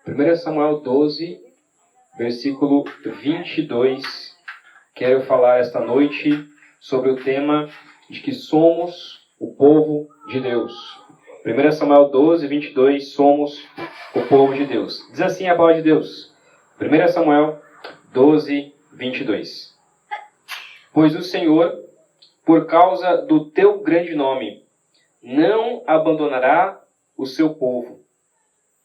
1 Samuel 12, versículo 22. Quero falar esta noite sobre o tema de que somos o povo de Deus. 1 Samuel 12, 22, somos o povo de Deus. Diz assim a palavra de Deus. 1 Samuel 12, 22. Pois o Senhor, por causa do teu grande nome, não abandonará o seu povo,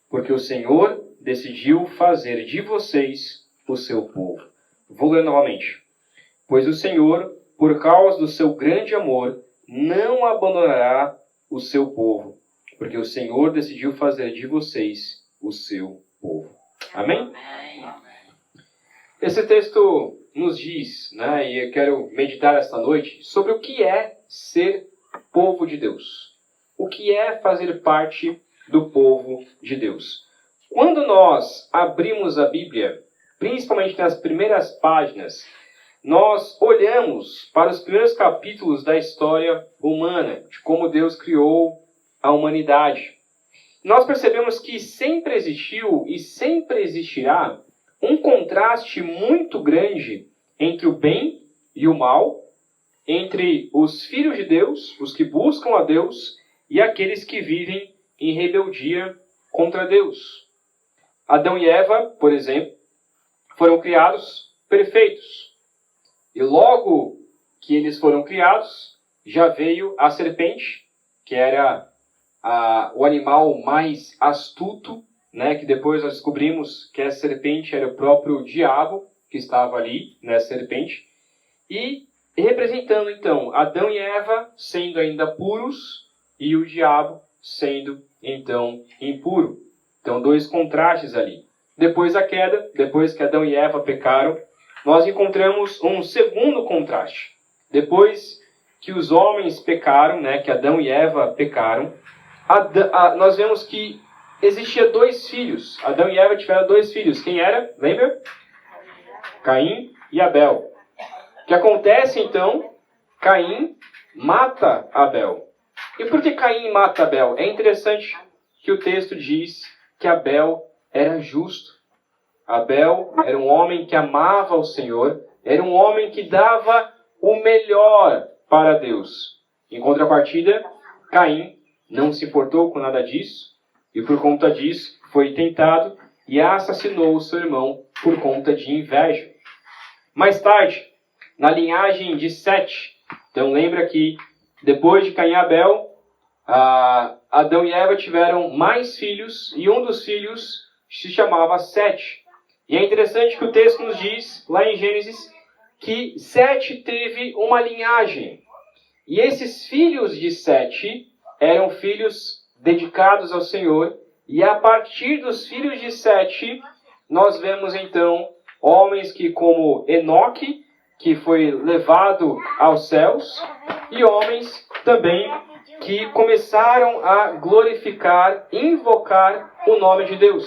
porque o Senhor decidiu fazer de vocês o seu povo. Vou ler novamente. Pois o Senhor, por causa do seu grande amor, não abandonará o seu povo, porque o Senhor decidiu fazer de vocês o seu povo. Amém? Esse texto nos diz, e eu quero meditar esta noite, sobre o que é ser povo de Deus. O que é fazer parte do povo de Deus. Quando nós abrimos a Bíblia, principalmente nas primeiras páginas, nós olhamos para os primeiros capítulos da história humana, de como Deus criou a humanidade. Nós percebemos que sempre existiu e sempre existirá um contraste muito grande entre o bem e o mal, entre os filhos de Deus, os que buscam a Deus, e aqueles que vivem em rebeldia contra Deus. Adão e Eva, por exemplo, foram criados perfeitos. E logo que eles foram criados, já veio a serpente, que era o animal mais astuto, que depois nós descobrimos que a serpente era o próprio diabo que estava ali, serpente. E representando então Adão e Eva sendo ainda puros e o diabo sendo então impuro. Então, dois contrastes ali. Depois da queda, depois que Adão e Eva pecaram, nós encontramos um segundo contraste. Depois que os homens pecaram, que Adão e Eva pecaram, nós vemos que existia dois filhos. Adão e Eva tiveram dois filhos. Quem era? Lembra? Caim e Abel. O que acontece então? Caim mata Abel. E por que Caim mata Abel? É interessante que o texto diz que Abel era justo. Abel era um homem que amava o Senhor, era um homem que dava o melhor para Deus. Em contrapartida, Caim não se importou com nada disso, e por conta disso foi tentado e assassinou o seu irmão por conta de inveja. Mais tarde, na linhagem de Sete, então lembra que depois de Caim e Abel, Adão e Eva tiveram mais filhos, e um dos filhos se chamava Sete. E é interessante que o texto nos diz, lá em Gênesis, que Sete teve uma linhagem. E esses filhos de Sete eram filhos dedicados ao Senhor, e a partir dos filhos de Sete, nós vemos então homens que, como Enoque, que foi levado aos céus, e homens também que começaram a glorificar, invocar o nome de Deus.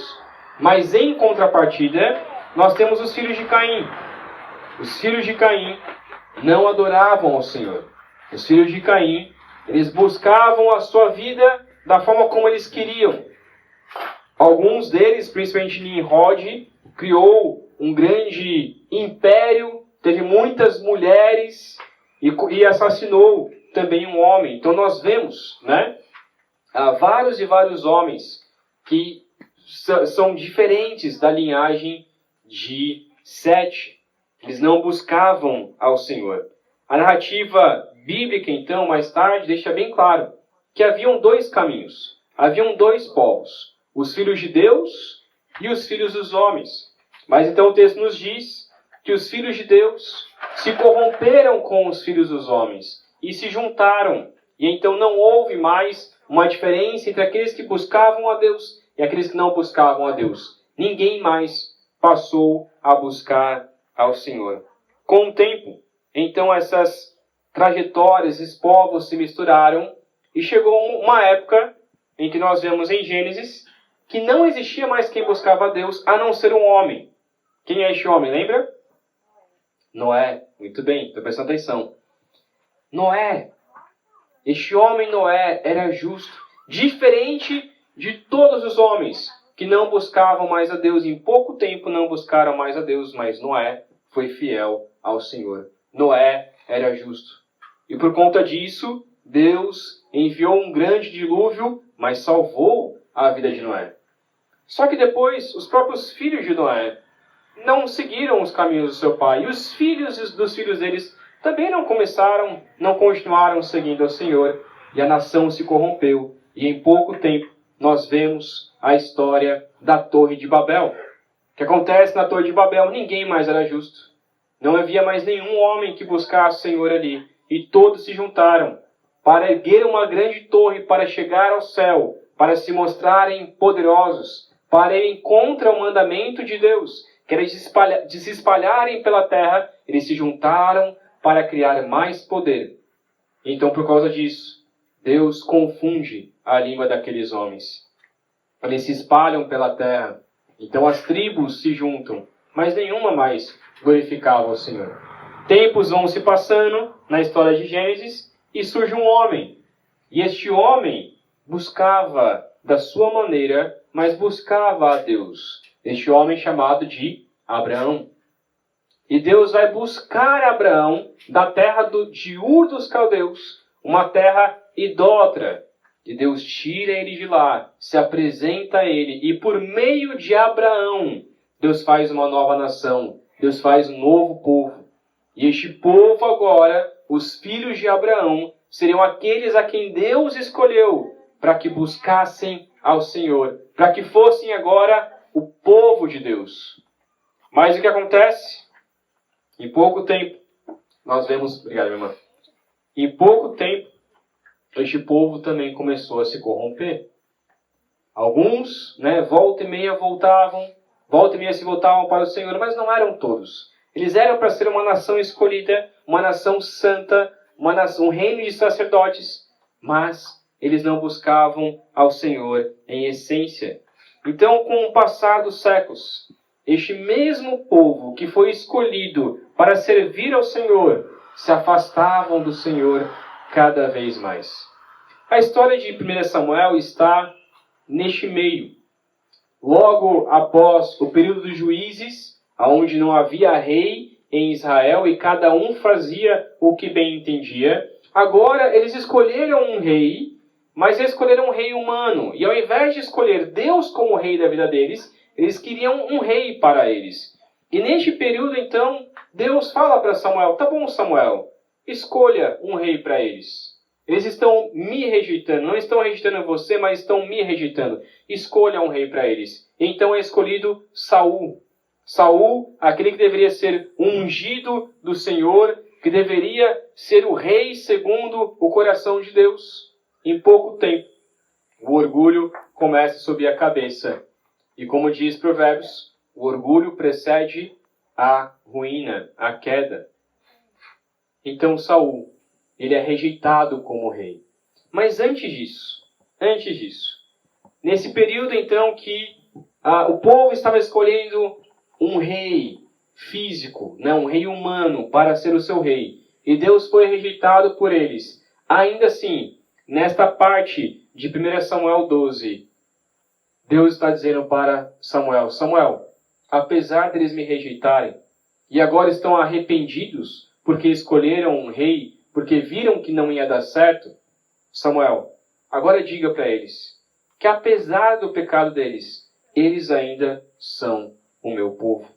Mas em contrapartida, nós temos os filhos de Caim. Os filhos de Caim não adoravam ao Senhor. Os filhos de Caim, eles buscavam a sua vida da forma como eles queriam. Alguns deles, principalmente Nimrod, criou um grande império, teve muitas mulheres e assassinou também um homem. Então nós vemos, vários e vários homens que são diferentes da linhagem de Sete. Eles não buscavam ao Senhor. A narrativa bíblica, então, mais tarde, deixa bem claro que haviam dois caminhos. Haviam dois povos. Os filhos de Deus e os filhos dos homens. Mas então o texto nos diz que os filhos de Deus se corromperam com os filhos dos homens e se juntaram. E então não houve mais uma diferença entre aqueles que buscavam a Deus e aqueles que não buscavam a Deus. Ninguém mais passou a buscar ao Senhor. Com o tempo, então essas trajetórias, esses povos se misturaram e chegou uma época em que nós vemos em Gênesis que não existia mais quem buscava a Deus a não ser um homem. Quem é este homem, lembra? Noé. Muito bem, estou prestando atenção. Noé. Este homem Noé era justo, diferente de todos os homens. que não buscavam mais a Deus. Em pouco tempo não buscaram mais a Deus, mas Noé foi fiel ao Senhor. Noé era justo. E por conta disso, Deus enviou um grande dilúvio, mas salvou a vida de Noé. Só que depois, os próprios filhos de Noé não seguiram os caminhos do seu pai. E os filhos dos filhos deles também não continuaram seguindo ao Senhor. E a nação se corrompeu. E em pouco tempo, nós vemos a história da Torre de Babel. O que acontece na Torre de Babel? Ninguém mais era justo. Não havia mais nenhum homem que buscasse o Senhor ali. E todos se juntaram para erguer uma grande torre, para chegar ao céu, para se mostrarem poderosos, para irem contra o mandamento de Deus, que era de se espalharem pela terra. Eles se juntaram para criar mais poder. Então, por causa disso, Deus confunde a língua daqueles homens. Eles se espalham pela terra. Então as tribos se juntam, mas nenhuma mais glorificava o Senhor. Tempos vão se passando na história de Gênesis e surge um homem. E este homem buscava da sua maneira, mas buscava a Deus. Este homem chamado de Abraão. E Deus vai buscar Abraão da terra de Ur dos Caldeus, uma terra idólatra. E Deus tira ele de lá, se apresenta a ele. E por meio de Abraão, Deus faz uma nova nação. Deus faz um novo povo. E este povo agora, os filhos de Abraão, seriam aqueles a quem Deus escolheu para que buscassem ao Senhor. Para que fossem agora o povo de Deus. Mas o que acontece? Em pouco tempo, nós vemos... Obrigado, minha irmã. Em pouco tempo, este povo também começou a se corromper. Alguns, volta e meia se voltavam para o Senhor, mas não eram todos. Eles eram para ser uma nação escolhida, uma nação santa, um reino de sacerdotes, mas eles não buscavam ao Senhor em essência. Então, com o passar dos séculos, este mesmo povo que foi escolhido para servir ao Senhor, se afastavam do Senhor cada vez mais. A história de 1 Samuel está neste meio. Logo após o período dos juízes, onde não havia rei em Israel e cada um fazia o que bem entendia, agora eles escolheram um rei, mas escolheram um rei humano. E ao invés de escolher Deus como rei da vida deles, eles queriam um rei para eles. E neste período, então, Deus fala para Samuel: tá bom, Samuel, escolha um rei para eles. Eles estão me rejeitando. Não estão rejeitando você, mas estão me rejeitando. Escolha um rei para eles. Então é escolhido Saul. Saul, aquele que deveria ser ungido do Senhor, que deveria ser o rei segundo o coração de Deus. Em pouco tempo, o orgulho começa a subir a cabeça. E como diz Provérbios, o orgulho precede a ruína, a queda. Então Saul, ele é rejeitado como rei. Mas antes disso, nesse período então que o povo estava escolhendo um rei físico, um rei humano para ser o seu rei, e Deus foi rejeitado por eles. Ainda assim, nesta parte de 1 Samuel 12, Deus está dizendo para Samuel: Samuel, apesar deles me rejeitarem, e agora estão arrependidos porque escolheram um rei, porque viram que não ia dar certo, Samuel, agora diga para eles que apesar do pecado deles, eles ainda são o meu povo.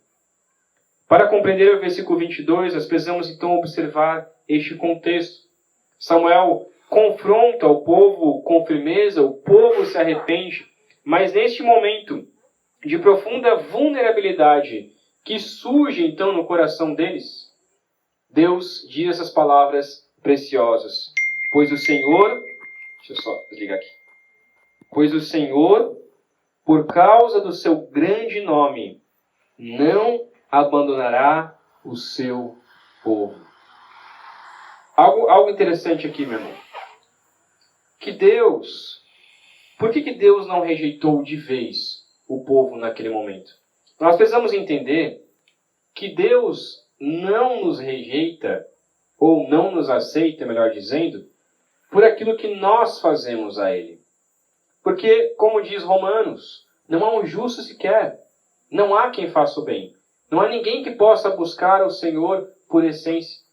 Para compreender o versículo 22, nós precisamos então observar este contexto. Samuel confronta o povo com firmeza, o povo se arrepende, mas neste momento de profunda vulnerabilidade que surge então no coração deles, Deus diz essas palavras preciosas. Pois o Senhor, deixa eu só desligar aqui. Pois o Senhor, por causa do seu grande nome, não abandonará o seu povo. Algo interessante aqui, meu irmão. Por que Deus não rejeitou de vez o povo naquele momento? Nós precisamos entender que Deus não nos rejeita, ou não nos aceita, melhor dizendo, por aquilo que nós fazemos a Ele. Porque, como diz Romanos, Não há um justo sequer. Não há quem faça o bem. Não há ninguém que possa buscar o Senhor por essência.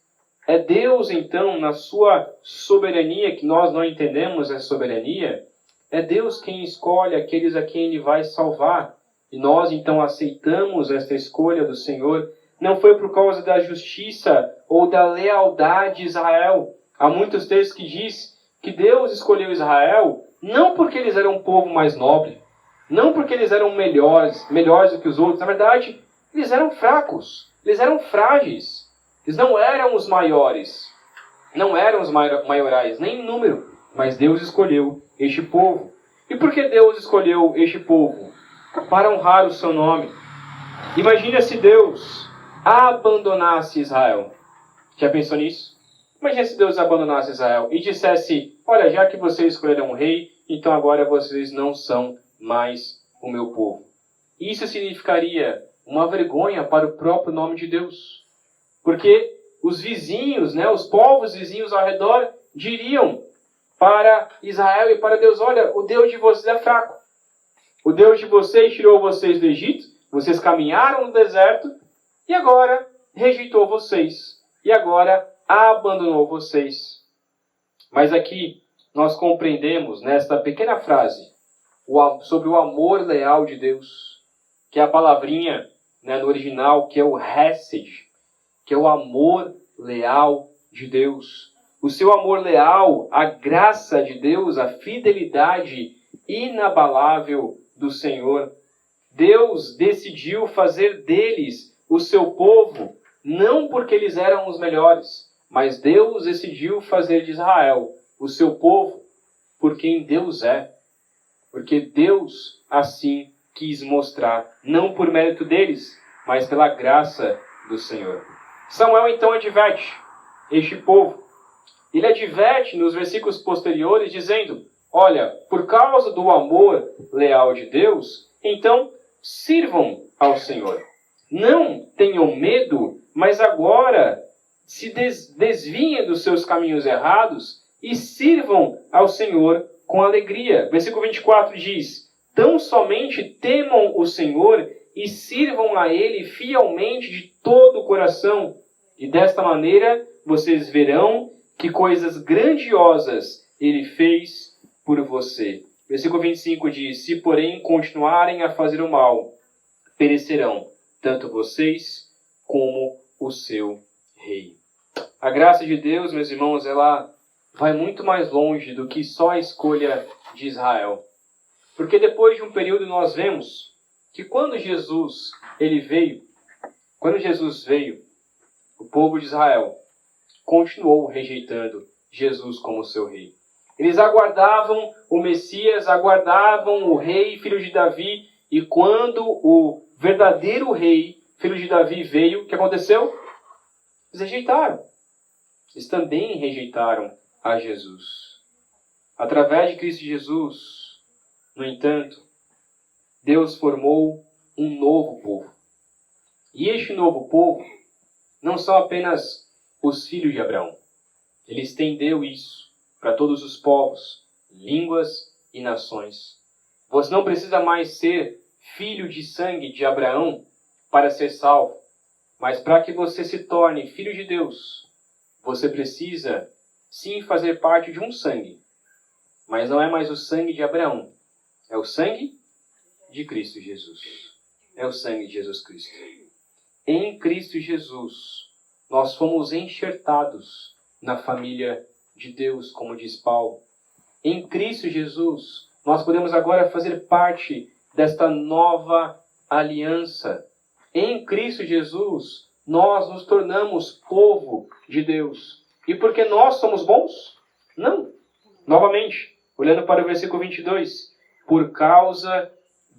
É Deus, então, na sua soberania, que nós não entendemos a soberania, é Deus quem escolhe aqueles a quem Ele vai salvar. E nós, então, aceitamos esta escolha do Senhor. Não foi por causa da justiça ou da lealdade de Israel. Há muitos textos que diz que Deus escolheu Israel não porque eles eram um povo mais nobre, não porque eles eram melhores do que os outros. Na verdade, eles eram fracos, eles eram frágeis. Eles não eram os maiores, não eram os maiorais, nem em número. Mas Deus escolheu este povo. E por que Deus escolheu este povo? Para honrar o seu nome. Imagina se Deus abandonasse Israel. Já pensou nisso? Imagina se Deus abandonasse Israel e dissesse: olha, já que vocês escolheram um rei, então agora vocês não são mais o meu povo. Isso significaria uma vergonha para o próprio nome de Deus. Porque os vizinhos, os povos vizinhos ao redor, diriam para Israel e para Deus: olha, o Deus de vocês é fraco. O Deus de vocês tirou vocês do Egito, vocês caminharam no deserto, e agora rejeitou vocês. E agora abandonou vocês. Mas aqui nós compreendemos, nesta pequena frase, sobre o amor leal de Deus, que é a palavrinha no original, que é o hesed, que é o amor leal de Deus. O seu amor leal, a graça de Deus, a fidelidade inabalável do Senhor. Deus decidiu fazer deles o seu povo, não porque eles eram os melhores, mas Deus decidiu fazer de Israel o seu povo por quem Deus é. Porque Deus assim quis mostrar, não por mérito deles, mas pela graça do Senhor. Samuel então adverte este povo. Ele adverte nos versículos posteriores dizendo: olha, por causa do amor leal de Deus, então sirvam ao Senhor. Não tenham medo, mas agora se desviem dos seus caminhos errados e sirvam ao Senhor com alegria. Versículo 24 diz: tão somente temam o Senhor e sirvam a Ele fielmente de todo o coração. E desta maneira vocês verão que coisas grandiosas Ele fez por você. Versículo 25 diz: se porém continuarem a fazer o mal, perecerão, tanto vocês como o seu rei. A graça de Deus, meus irmãos, ela vai muito mais longe do que só a escolha de Israel. Porque depois de um período nós vemos que quando Jesus veio, o povo de Israel continuou rejeitando Jesus como seu rei. Eles aguardavam o Messias, aguardavam o rei, filho de Davi, e quando o verdadeiro rei, filho de Davi, veio, o que aconteceu? Eles rejeitaram. Eles também rejeitaram a Jesus. Através de Cristo Jesus, no entanto, Deus formou um novo povo. E este novo povo não são apenas os filhos de Abraão. Ele estendeu isso para todos os povos, línguas e nações. Você não precisa mais ser filho de sangue de Abraão para ser salvo. Mas para que você se torne filho de Deus, você precisa sim fazer parte de um sangue. Mas não é mais o sangue de Abraão. É o sangue de Cristo Jesus. É o sangue de Jesus Cristo. Em Cristo Jesus, nós fomos enxertados na família de Deus, como diz Paulo. Em Cristo Jesus, nós podemos agora fazer parte desta nova aliança. Em Cristo Jesus, nós nos tornamos povo de Deus. E porque nós somos bons? Não. Novamente, olhando para o versículo 22. Por causa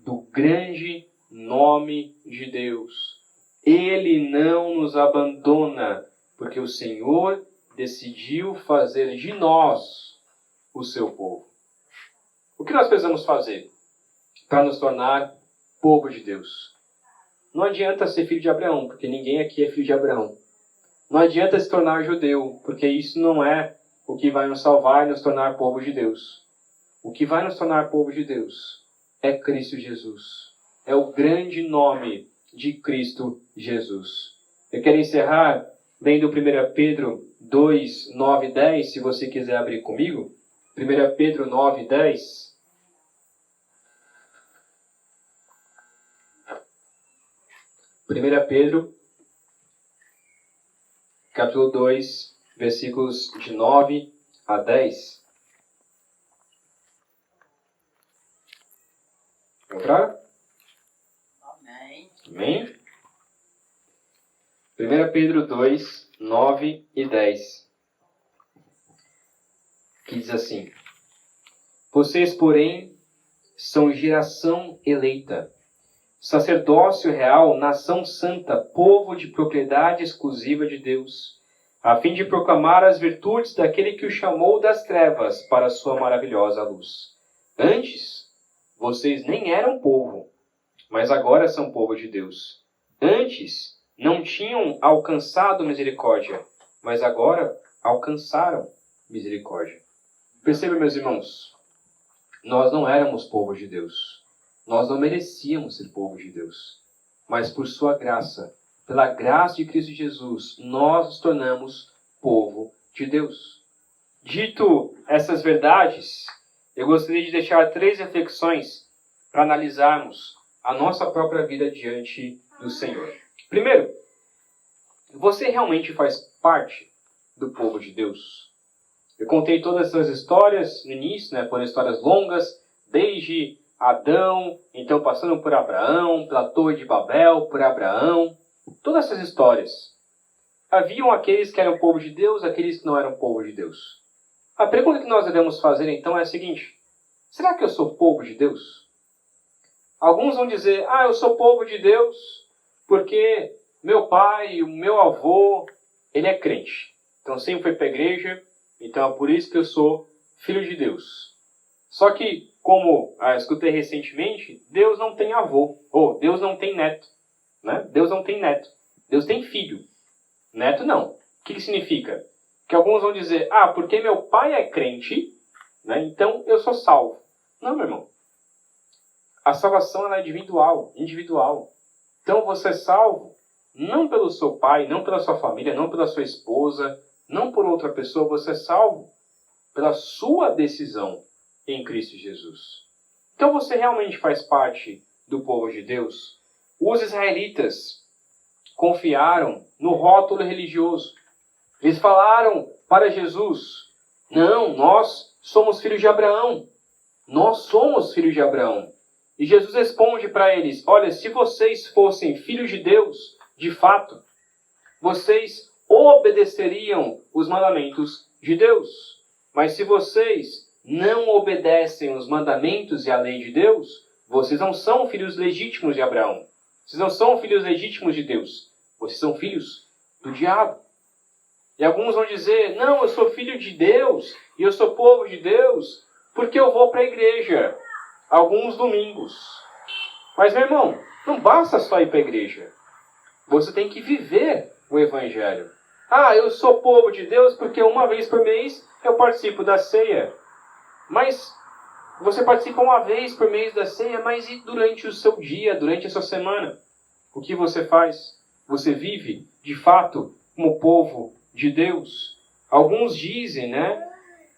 do grande nome de Deus. Ele não nos abandona, porque o Senhor decidiu fazer de nós o seu povo. O que nós precisamos fazer para nos tornar povo de Deus? Não adianta ser filho de Abraão, porque ninguém aqui é filho de Abraão. Não adianta se tornar judeu, porque isso não é o que vai nos salvar e nos tornar povo de Deus. O que vai nos tornar povo de Deus é Cristo Jesus. É o grande nome de Cristo Jesus. Eu quero encerrar lendo 1 Pedro 2, 9 e 10, se você quiser abrir comigo. 1 Pedro 9, 10. 1 Pedro, capítulo 2, versículos de 9 a 10. Encontraram? Amém. Amém? 1 Pedro 2, 9 e 10. Que diz assim: Vocês, porém, são geração eleita, sacerdócio real, nação santa, povo de propriedade exclusiva de Deus, a fim de proclamar as virtudes daquele que o chamou das trevas para a sua maravilhosa luz. Antes, vocês nem eram povo, mas agora são povo de Deus. Antes, não tinham alcançado misericórdia, mas agora alcançaram misericórdia. Perceba, meus irmãos, nós não éramos povo de Deus. Nós não merecíamos ser povo de Deus. Mas por sua graça, pela graça de Cristo Jesus, nós nos tornamos povo de Deus. Dito essas verdades, eu gostaria de deixar 3 reflexões para analisarmos a nossa própria vida diante do Senhor. Primeiro, você realmente faz parte do povo de Deus? Eu contei todas essas histórias no início, foram histórias longas, desde Adão, então passando por Abraão, pela Torre de Babel, por Abraão. Todas essas histórias. Haviam aqueles que eram povo de Deus, aqueles que não eram povo de Deus. A pergunta que nós devemos fazer então é a seguinte: será que eu sou povo de Deus? Alguns vão dizer: eu sou povo de Deus porque meu pai, o meu avô, ele é crente. Então sempre foi para a igreja, então é por isso que eu sou filho de Deus. Só que, como escutei recentemente, Deus não tem avô, ou Deus não tem neto. Né? Deus não tem neto. Deus tem filho. Neto não. O que significa? Que alguns vão dizer: porque meu pai é crente, então eu sou salvo. Não, meu irmão. A salvação ela é individual. Então você é salvo não pelo seu pai, não pela sua família, não pela sua esposa, não por outra pessoa. Você é salvo pela sua decisão em Cristo Jesus. Então você realmente faz parte do povo de Deus? Os israelitas confiaram no rótulo religioso. Eles falaram para Jesus: não, nós somos filhos de Abraão. Nós somos filhos de Abraão. E Jesus responde para eles: olha, se vocês fossem filhos de Deus, de fato, vocês obedeceriam os mandamentos de Deus. Mas se vocês não obedecem os mandamentos e a lei de Deus, vocês não são filhos legítimos de Abraão. Vocês não são filhos legítimos de Deus. Vocês são filhos do diabo. E alguns vão dizer: não, eu sou filho de Deus e eu sou povo de Deus porque eu vou para a igreja alguns domingos. Mas, meu irmão, não basta só ir para a igreja. Você tem que viver o Evangelho. Eu sou povo de Deus porque uma vez por mês eu participo da ceia. Mas você participa uma vez por mês da ceia, mas e durante o seu dia, durante a sua semana? O que você faz? Você vive, de fato, como povo de Deus? Alguns dizem,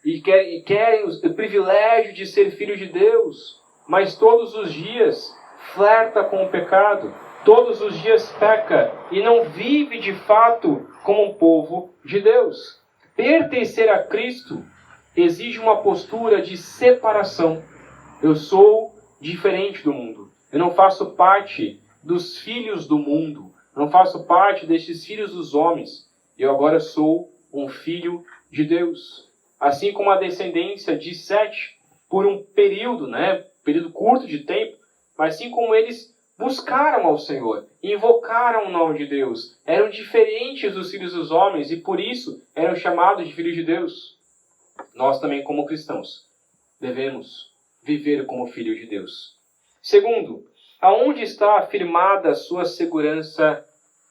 e querem o privilégio de ser filho de Deus, mas todos os dias flerta com o pecado, todos os dias peca e não vive de fato como um povo de Deus. Pertencer a Cristo exige uma postura de separação. Eu sou diferente do mundo. Eu não faço parte dos filhos do mundo. Eu não faço parte destes filhos dos homens. Eu agora sou um filho de Deus. Assim como a descendência de Sete, por um período, período curto de tempo, mas assim como eles buscaram ao Senhor, invocaram o nome de Deus, eram diferentes dos filhos dos homens e por isso eram chamados de filhos de Deus. Nós também, como cristãos, devemos viver como filhos de Deus. Segundo, aonde está afirmada a sua segurança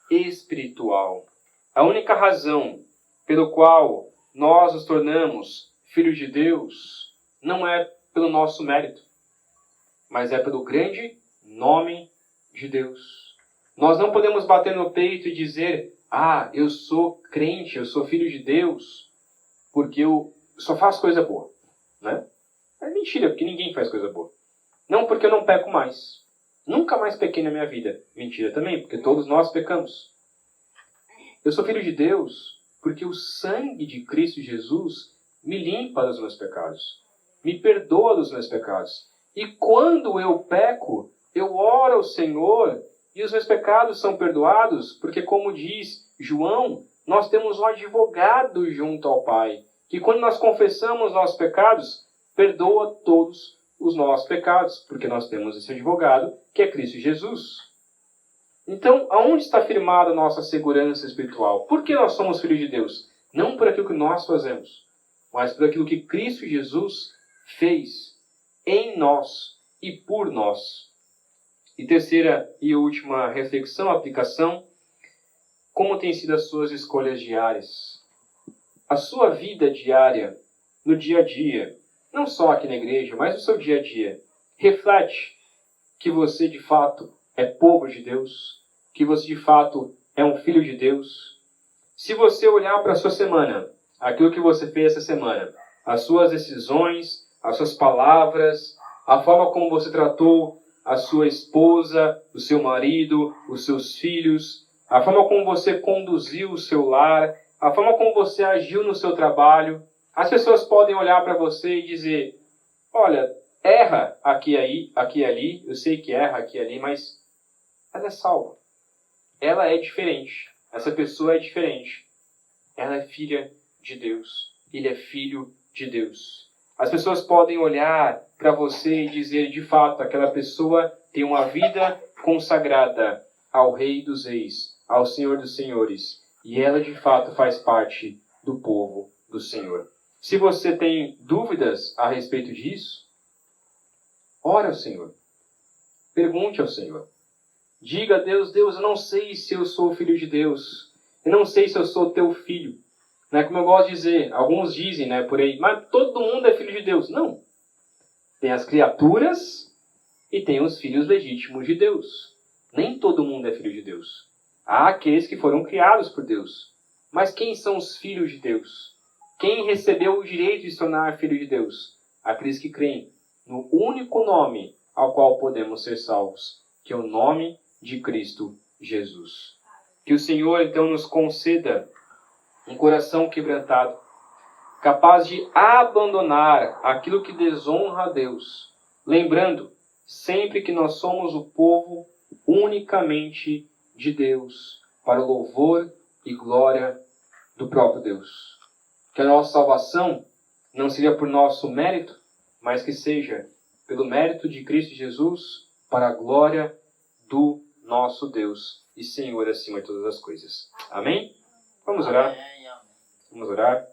espiritual? A única razão pelo qual nós nos tornamos filhos de Deus não é pelo nosso mérito. mas é pelo grande nome de Deus. Nós não podemos bater no peito e dizer, eu sou crente, eu sou filho de Deus, porque eu só faço coisa boa. Né? É mentira, porque ninguém faz coisa boa. Não porque eu não peco mais. Nunca mais pequei na minha vida. Mentira também, porque todos nós pecamos. Eu sou filho de Deus porque o sangue de Cristo Jesus me limpa dos meus pecados. Me perdoa dos meus pecados. E quando eu peco, eu oro ao Senhor e os meus pecados são perdoados, porque como diz João, nós temos um advogado junto ao Pai, que quando nós confessamos nossos pecados, perdoa todos os nossos pecados, porque nós temos esse advogado, que é Cristo Jesus. Então, aonde está firmada a nossa segurança espiritual? Por que nós somos filhos de Deus? Não por aquilo que nós fazemos, mas por aquilo que Cristo Jesus fez em nós e por nós. E terceira e última reflexão, aplicação, como têm sido as suas escolhas diárias? A sua vida diária, no dia a dia, não só aqui na igreja, mas no seu dia a dia, reflete que você de fato é povo de Deus, que você de fato é um filho de Deus. Se você olhar para a sua semana, aquilo que você fez essa semana, as suas decisões, as suas palavras, a forma como você tratou a sua esposa, o seu marido, os seus filhos, a forma como você conduziu o seu lar, a forma como você agiu no seu trabalho, as pessoas podem olhar para você e dizer, olha, erra aqui e ali, eu sei que erra aqui e ali, mas ela é salva. Ela é diferente. Essa pessoa é diferente. Ela é filha de Deus. Ele é filho de Deus. As pessoas podem olhar para você e dizer, de fato, aquela pessoa tem uma vida consagrada ao Rei dos Reis, ao Senhor dos Senhores. E ela, de fato, faz parte do povo do Senhor. Se você tem dúvidas a respeito disso, ore ao Senhor. Pergunte ao Senhor. Diga a Deus, Deus, eu não sei se eu sou filho de Deus. Eu não sei se eu sou teu filho. Não é como eu gosto de dizer, alguns dizem, né, por aí, mas todo mundo é filho de Deus. Não. Tem as criaturas e tem os filhos legítimos de Deus. Nem todo mundo é filho de Deus. Há aqueles que foram criados por Deus. Mas quem são os filhos de Deus? Quem recebeu o direito de se tornar filho de Deus? Aqueles que creem no único nome ao qual podemos ser salvos, que é o nome de Cristo Jesus. Que o Senhor, então, nos conceda um coração quebrantado, capaz de abandonar aquilo que desonra a Deus, lembrando sempre que nós somos o povo unicamente de Deus, para o louvor e glória do próprio Deus. Que a nossa salvação não seja por nosso mérito, mas que seja pelo mérito de Cristo Jesus, para a glória do nosso Deus e Senhor acima de todas as coisas. Amém? Vamos orar. Amém, amém. Vamos orar.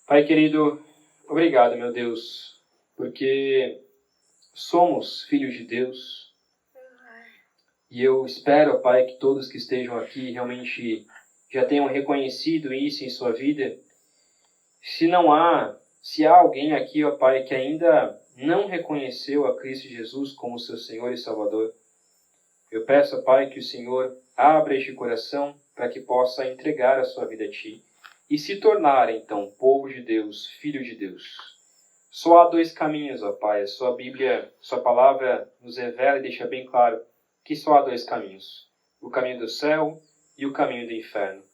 Pai querido, obrigado, meu Deus, porque somos filhos de Deus. E eu espero, Pai, que todos que estejam aqui realmente já tenham reconhecido isso em sua vida. Se há alguém aqui, ó Pai, que ainda não reconheceu a Cristo Jesus como seu Senhor e Salvador, eu peço, ó Pai, que o Senhor abra este coração para que possa entregar a sua vida a Ti e se tornar, então, povo de Deus, filho de Deus. Só há dois caminhos, ó Pai. A sua Bíblia, sua palavra nos revela e deixa bem claro que só há dois caminhos. O caminho do céu e o caminho do inferno.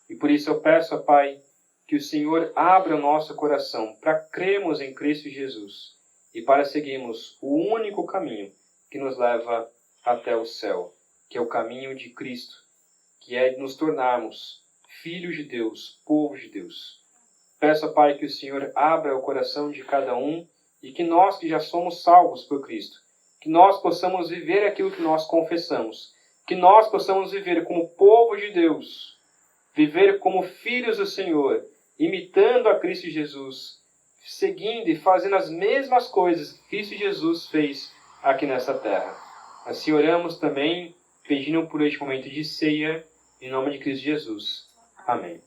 E por isso eu peço, ó Pai, que o Senhor abra o nosso coração para crermos em Cristo Jesus e para seguirmos o único caminho que nos leva até o céu, que é o caminho de Cristo, que é nos tornarmos filhos de Deus, povo de Deus. Peço, Pai, que o Senhor abra o coração de cada um e que nós que já somos salvos por Cristo, que nós possamos viver aquilo que nós confessamos, que nós possamos viver como povo de Deus, viver como filhos do Senhor, imitando a Cristo Jesus, seguindo e fazendo as mesmas coisas que Cristo Jesus fez aqui nessa terra. Assim oramos também, pedindo por este momento de ceia, em nome de Cristo Jesus. Amém.